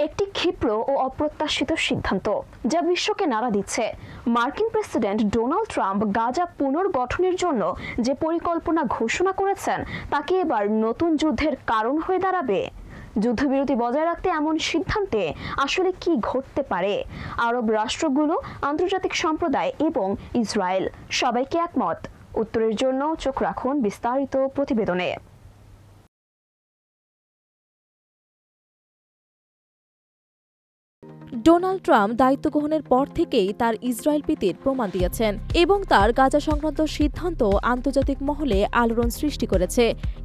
একটি ক্ষিপ্র ও অপ্রত্যাশিত সিদ্ধান্ত যা বিশ্বকে নাড়া দিচ্ছে। মার্কিন প্রেসিডেন্ট ডোনাল্ড ট্রাম্প গাজা পুনর্গঠনের জন্য যে পরিকল্পনা ঘোষণা করেছেন তা কি এবার নতুন যুদ্ধের কারণ হয়ে দাঁড়াবে? যুদ্ধবিরতি বজায় রাখতে এমন সিদ্ধান্তে আসলে কি ঘটতে পারে? আরব রাষ্ট্রগুলো, আন্তর্জাতিক সম্প্রদায় এবং ইসরায়েল সবাইকে একমত? উত্তরের জন্য চোখ রাখুন বিস্তারিত প্রতিবেদনে। ডোনাল্ড ট্রাম্প দায়িত্ব গ্রহণের পর থেকেই তার ইসরায়েল প্রীতির প্রমাণ দিয়েছেন এবং তার গাজা সংক্রান্ত সিদ্ধান্ত আন্তর্জাতিক মহলে আলোড়ন সৃষ্টি করেছে।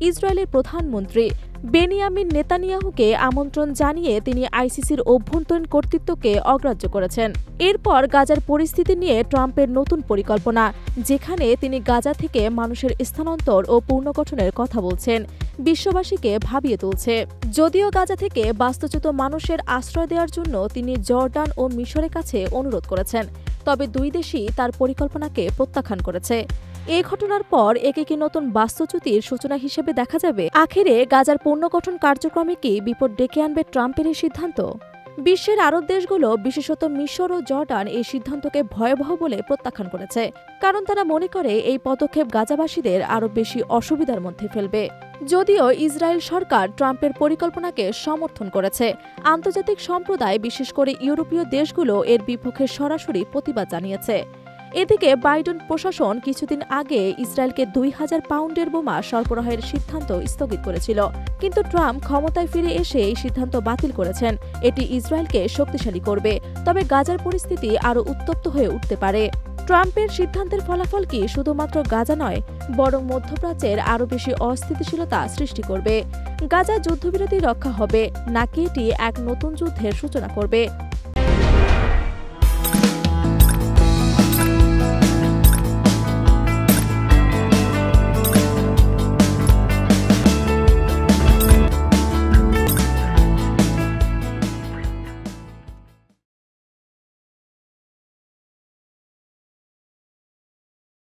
ইসরায়েলের প্রধানমন্ত্রী বেনিয়ামিন নেতানিয়াহুকে আমন্ত্রণ জানিয়ে তিনি আইসিসির অভ্যন্তরীণ কর্তৃত্বকে অগ্রাহ্য করেছেন। এরপর গাজার পরিস্থিতি নিয়ে ট্রাম্পের নতুন পরিকল্পনা, যেখানে তিনি গাজা থেকে মানুষের স্থানান্তর ও পুনর্গঠনের কথা বলছেন, বিশ্ববাসীকে ভাবিয়ে তুলছে। যদিও গাজা থেকে বাস্তুচ্যুত মানুষের আশ্রয় দেওয়ার জন্য তিনি জর্ডান ও মিশরের কাছে অনুরোধ করেছেন, তবে দুই দেশই তার পরিকল্পনাকে প্রত্যাখ্যান করেছে। এই ঘটনার পর একে কি নতুন বাস্তুচ্যুতির সূচনা হিসেবে দেখা যাবে? আখেরে গাজার পুনর্গঠন কার্যক্রমে কি বিপদ ডেকে আনবে ট্রাম্পের এই সিদ্ধান্ত? বিশ্বের আরব দেশগুলো, বিশেষত মিশর ও জর্ডান, এই সিদ্ধান্তকে ভয়াবহ বলে প্রত্যাখ্যান করেছে, কারণ তারা মনে করে এই পদক্ষেপ গাজাবাসীদের আরও বেশি অসুবিধার মধ্যে ফেলবে। যদিও ইসরায়েল সরকার ট্রাম্পের পরিকল্পনাকে সমর্থন করেছে, আন্তর্জাতিক সম্প্রদায়, বিশেষ করে ইউরোপীয় দেশগুলো এর বিপক্ষে সরাসরি প্রতিবাদ জানিয়েছে। এদিকে বাইডেন প্রশাসন কিছুদিন আগে ইসরায়েলকে 2000 পাউন্ডের বোমা সরবরাহের সিদ্ধান্ত স্থগিত করেছিল, কিন্তু ট্রাম্প ক্ষমতায় ফিরে এসে এই সিদ্ধান্ত বাতিল করেছেন। এটি ইসরায়েলকে শক্তিশালী করবে, তবে গাজার পরিস্থিতি আরও উত্তপ্ত হয়ে উঠতে পারে। ট্রাম্পের সিদ্ধান্তের ফলাফল কি শুধুমাত্র গাজা নয়, বরং মধ্যপ্রাচ্যের আরও বেশি অস্থিতিশীলতা সৃষ্টি করবে? গাজা যুদ্ধবিরতি রক্ষা হবে নাকি এটি এক নতুন যুদ্ধের সূচনা করবে?